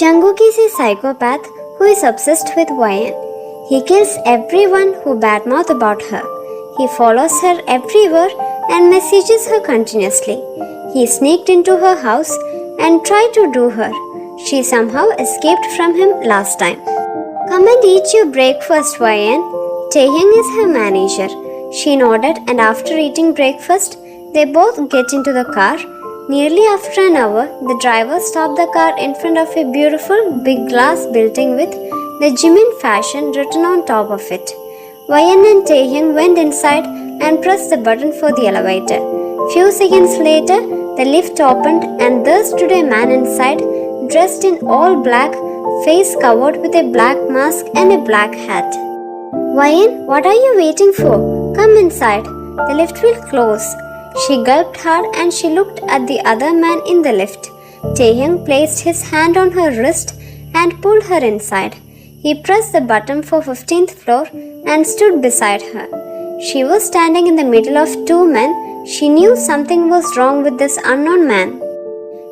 Jungkook is a psychopath who is obsessed with YN. He kills everyone who badmouth about her. He follows her everywhere and messages her continuously. He sneaked into her house and tried to do her. She somehow escaped from him last time. Come and eat your breakfast, YN. Taehyung is her manager. She nodded, and after eating breakfast, they both get into the car. Nearly after an hour, the driver stopped the car in front of a beautiful big glass building with the Jimin fashion written on top of it. YN and Taehyung went inside and pressed the button for the elevator. Few seconds later, the lift opened and there stood a man inside, dressed in all black, face covered with a black mask and a black hat. YN, what are you waiting for? Come inside. The lift will close. She gulped hard and she looked at the other man in the lift. Taehyung placed his hand on her wrist and pulled her inside. He pressed the button for 15th floor and stood beside her. She was standing in the middle of two men. She knew something was wrong with this unknown man.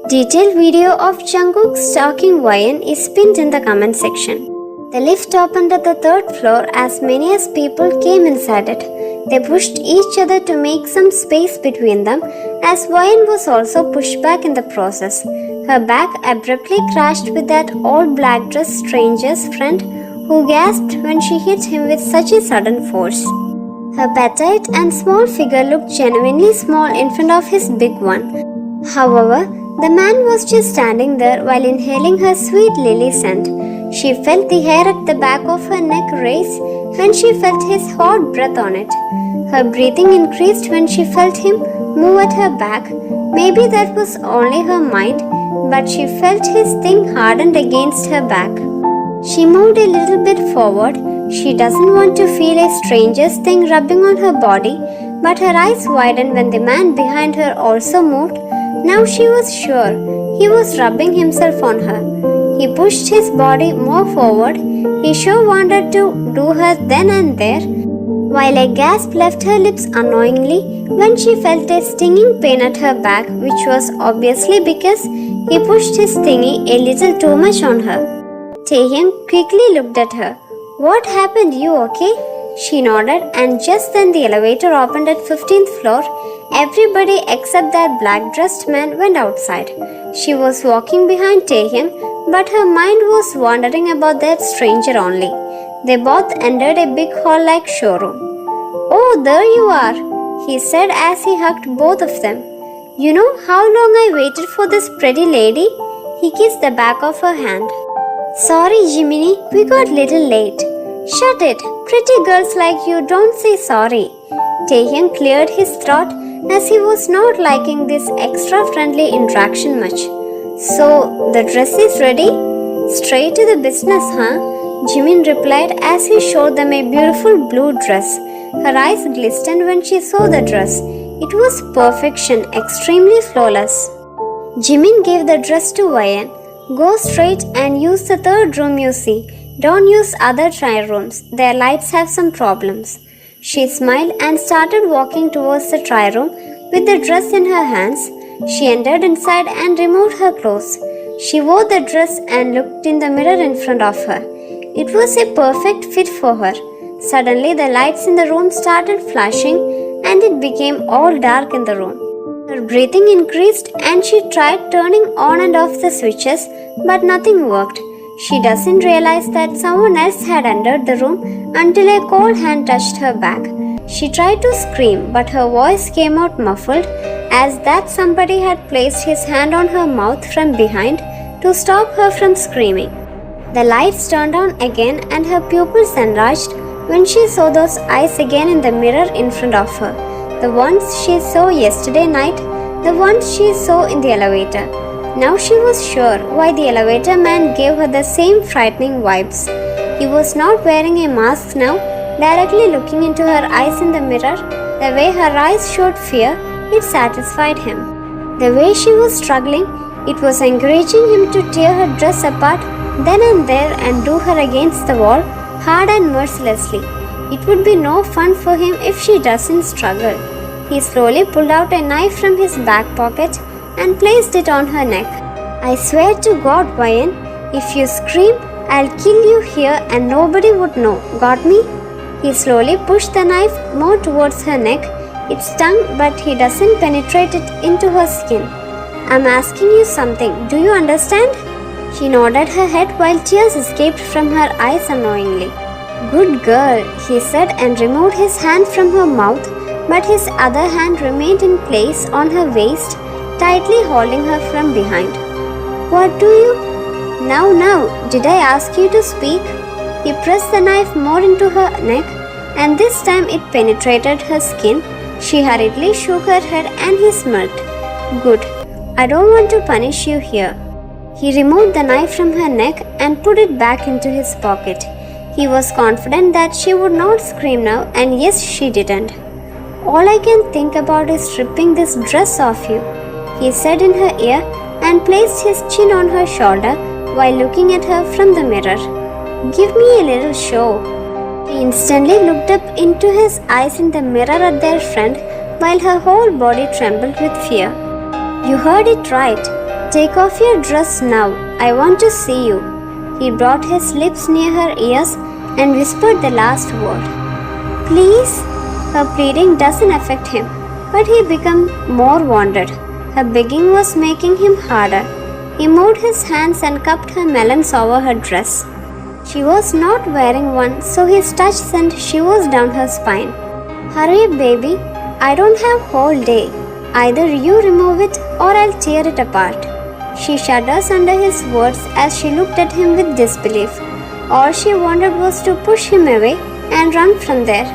Detailed video of Jungkook stalking YN is pinned in the comment section. The lift opened at the 3rd floor as many as people came inside it. They pushed each other to make some space between them as YN was also pushed back in the process. Her back abruptly crashed with that all-black dressed stranger's friend who gasped when she hit him with such a sudden force. Her petite and small figure looked genuinely small in front of his big one. However, the man was just standing there while inhaling her sweet lily scent. She felt the hair at the back of her neck raise when she felt his hot breath on it. Her breathing increased when she felt him move at her back. Maybe that was only her mind, but she felt his thing hardened against her back. She moved a little bit forward. She doesn't want to feel a stranger's thing rubbing on her body, but her eyes widened when the man behind her also moved. Now she was sure he was rubbing himself on her. He pushed his body more forward. He sure wanted to do her then and there, while a gasp left her lips unknowingly when she felt a stinging pain at her back, which was obviously because he pushed his thingy a little too much on her. Taehyung quickly looked at her. What happened? You okay? She nodded, and just then the elevator opened at 15th floor. Everybody except that black-dressed man went outside. She was walking behind Taehyung, but her mind was wandering about that stranger only. They both entered a big hall-like showroom. Oh, there you are, he said as he hugged both of them. You know how long I waited for this pretty lady? He kissed the back of her hand. Sorry, Jiminy, we got little late. Shut it, pretty girls like you don't say sorry. Taehyung cleared his throat as he was not liking this extra friendly interaction much. So, the dress is ready? Straight to the business, huh? Jimin replied as he showed them a beautiful blue dress. Her eyes glistened when she saw the dress. It was perfection, extremely flawless. Jimin gave the dress to YN. Go straight and use the 3rd room you see. Don't use other trial rooms. Their lights have some problems. She smiled and started walking towards the trial room with the dress in her hands. She entered inside and removed her clothes. She wore the dress and looked in the mirror in front of her. It was a perfect fit for her. Suddenly, the lights in the room started flashing and it became all dark in the room. Her breathing increased and she tried turning on and off the switches, but nothing worked. She doesn't realize that someone else had entered the room until a cold hand touched her back. She tried to scream, but her voice came out muffled as that somebody had placed his hand on her mouth from behind to stop her from screaming. The lights turned on again and her pupils enlarged when she saw those eyes again in the mirror in front of her. The ones she saw yesterday night, the ones she saw in the elevator. Now she was sure why the elevator man gave her the same frightening vibes. He was not wearing a mask now, directly looking into her eyes in the mirror. The way her eyes showed fear, it satisfied him. The way she was struggling, it was encouraging him to tear her dress apart then and there and do her against the wall, hard and mercilessly. It would be no fun for him if she doesn't struggle. He slowly pulled out a knife from his back pocket and placed it on her neck. I swear to God, Ryan, if you scream, I'll kill you here and nobody would know. Got me? He slowly pushed the knife more towards her neck. It stung, but he doesn't penetrate it into her skin. I'm asking you something. Do you understand? She nodded her head while tears escaped from her eyes unknowingly. Good girl, he said and removed his hand from her mouth, but his other hand remained in place on her waist, tightly holding her from behind. What do you? Now, did I ask you to speak? He pressed the knife more into her neck, and this time it penetrated her skin. She hurriedly shook her head and he smirked. Good. I don't want to punish you here. He removed the knife from her neck and put it back into his pocket. He was confident that she would not scream now, and yes, she didn't. All I can think about is stripping this dress off you, he said in her ear and placed his chin on her shoulder while looking at her from the mirror. Give me a little show. She instantly looked up into his eyes in the mirror at their front while her whole body trembled with fear. You heard it right. Take off your dress now. I want to see you. He brought his lips near her ears and whispered the last word. Please? Her pleading doesn't affect him, but he became more wounded. Her begging was making him harder. He moved his hands and cupped her melons over her dress. She was not wearing one, so his touch sent shivers down her spine. Hurry up, baby. I don't have whole day. Either you remove it or I'll tear it apart. She shudders under his words as she looked at him with disbelief. All she wanted was to push him away and run from there.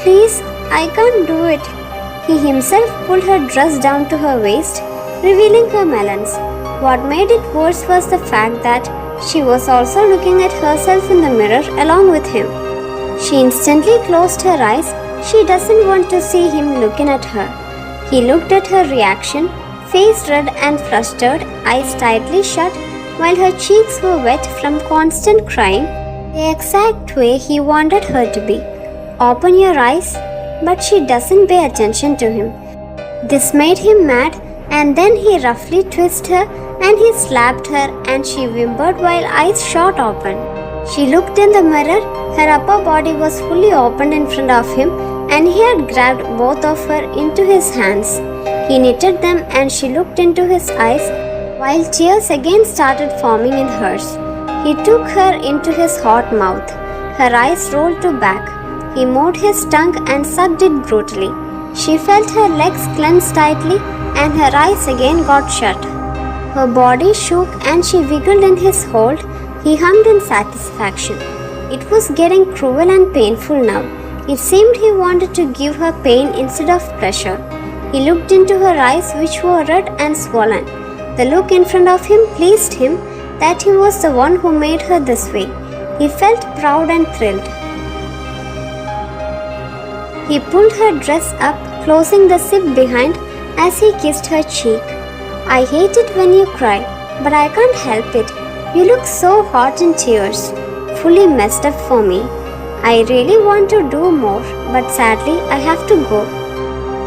Please, I can't do it. He himself pulled her dress down to her waist, revealing her melons. What made it worse was the fact that she was also looking at herself in the mirror along with him. She instantly closed her eyes. She doesn't want to see him looking at her. He looked at her reaction, face red and flustered, eyes tightly shut, while her cheeks were wet from constant crying, the exact way he wanted her to be. Open your eyes, but she doesn't pay attention to him. This made him mad, and then he roughly twisted her and he slapped her and she whimpered while eyes shot open. She looked in the mirror. Her upper body was fully opened in front of him and he had grabbed both of her into his hands. He knitted them and she looked into his eyes while tears again started forming in hers. He took her into his hot mouth. Her eyes rolled to back. He moved his tongue and sucked it brutally. She felt her legs clenched tightly and her eyes again got shut. Her body shook and she wiggled in his hold. He hummed in satisfaction. It was getting cruel and painful now. It seemed he wanted to give her pain instead of pleasure. He looked into her eyes, which were red and swollen. The look in front of him pleased him, that he was the one who made her this way. He felt proud and thrilled. He pulled her dress up, closing the zip behind as he kissed her cheek. I hate it when you cry, but I can't help it. You look so hot in tears, fully messed up for me. I really want to do more, but sadly I have to go.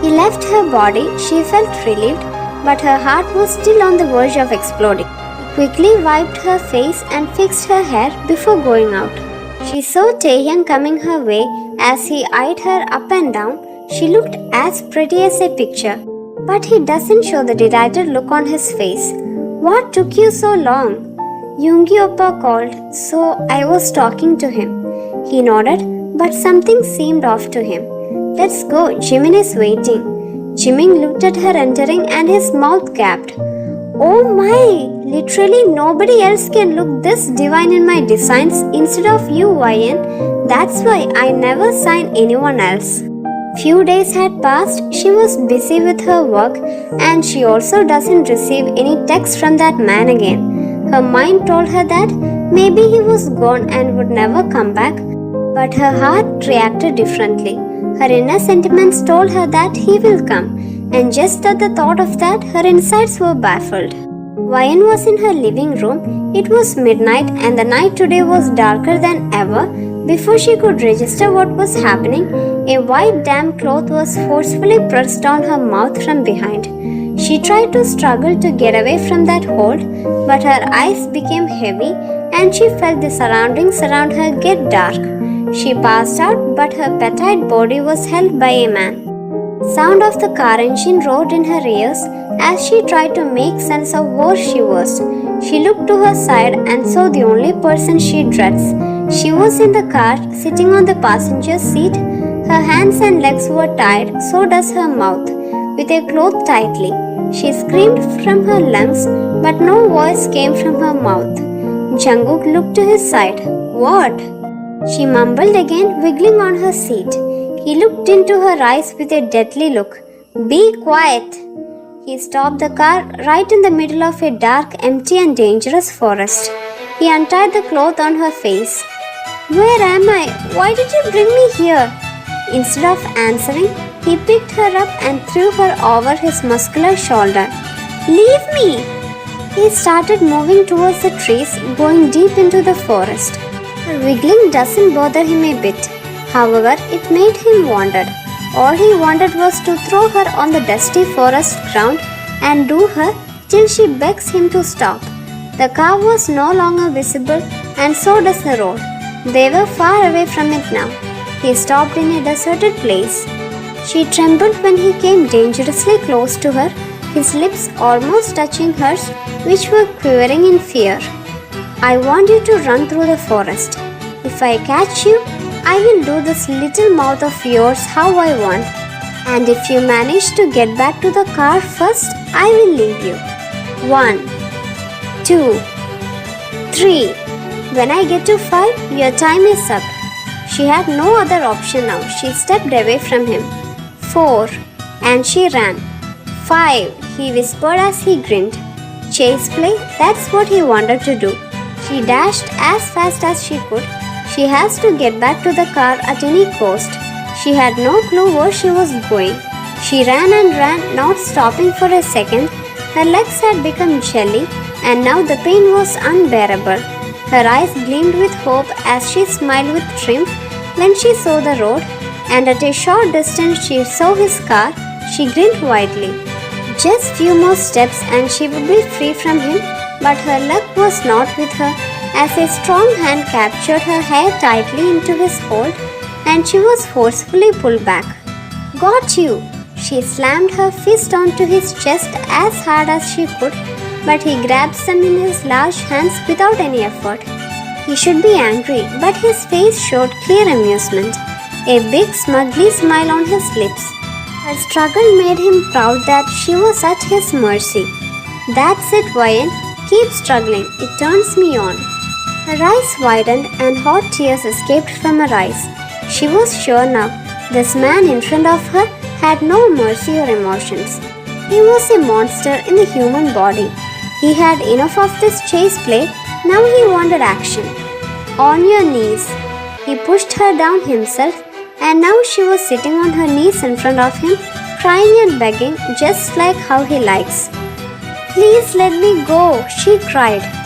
He left her body. She felt relieved, but her heart was still on the verge of exploding. He quickly wiped her face and fixed her hair before going out. She saw Taehyung coming her way as he eyed her up and down. She looked as pretty as a picture, but he doesn't show the delighted look on his face. What took you so long? Yoongi Oppa called, so I was talking to him. He nodded, but something seemed off to him. Let's go, Jimin is waiting. Jimin looked at her entering and his mouth gapped. Oh my! Literally nobody else can look this divine in my designs instead of you, YN. That's why I never sign anyone else. Few days had passed. She was busy with her work and she also doesn't receive any text from that man again. Her mind told her that maybe he was gone and would never come back, but her heart reacted differently. Her inner sentiments told her that he will come. and just at the thought of that, her insides were baffled. Wayan was in her living room. It was midnight, and the night today was darker than ever. Before she could register what was happening, a white damp cloth was forcefully pressed on her mouth from behind. She tried to struggle to get away from that hold, but her eyes became heavy and she felt the surroundings around her get dark. She passed out, but her petite body was held by a man. Sound of the car engine roared in her ears as she tried to make sense of where she was. She looked to her side and saw the only person she dreads. She was in the car, sitting on the passenger seat. Her hands and legs were tied, so does her mouth, with a cloth tightly. She screamed from her lungs, but no voice came from her mouth. Jungkook looked to his side. What? She mumbled again, wiggling on her seat. He looked into her eyes with a deadly look. Be quiet! He stopped the car right in the middle of a dark, empty and dangerous forest. He untied the cloth on her face. Where am I? Why did you bring me here? Instead of answering, he picked her up and threw her over his muscular shoulder. Leave me! He started moving towards the trees, going deep into the forest. Her wiggling doesn't bother him a bit. However, it made him wonder. All he wanted was to throw her on the dusty forest ground and do her till she begs him to stop. The car was no longer visible, and so does the road. They were far away from it now. He stopped in a deserted place. She trembled when he came dangerously close to her, his lips almost touching hers, which were quivering in fear. I want you to run through the forest. If I catch you, I will do this little mouth of yours how I want. And if you manage to get back to the car first, I will leave you. 1, 2, 3. When I get to 5, your time is up. She had no other option now. She stepped away from him. 4. And she ran. 5. He whispered as he grinned. Chase play, that's what he wanted to do. She dashed as fast as she could. She has to get back to the car at any cost. She had no clue where she was going. She ran and ran, not stopping for a second. Her legs had become jelly, and now the pain was unbearable. Her eyes gleamed with hope as she smiled with triumph when she saw the road, and at a short distance she saw his car. She grinned widely. Just few more steps and she would be free from him, but her luck was not with her, as a strong hand captured her hair tightly into his hold and she was forcefully pulled back. Got you! She slammed her fist onto his chest as hard as she could, but he grabbed them in his large hands without any effort. He should be angry, but his face showed clear amusement, a big smugly smile on his lips. Her struggle made him proud that she was at his mercy. That's it, Wayan. Keep struggling. It turns me on. Her eyes widened and hot tears escaped from her eyes. She was sure now, this man in front of her had no mercy or emotions. He was a monster in the human body. He had enough of this chase play. Now he wanted action. On your knees. He pushed her down himself, and now she was sitting on her knees in front of him, crying and begging just like how he likes. Please let me go, she cried.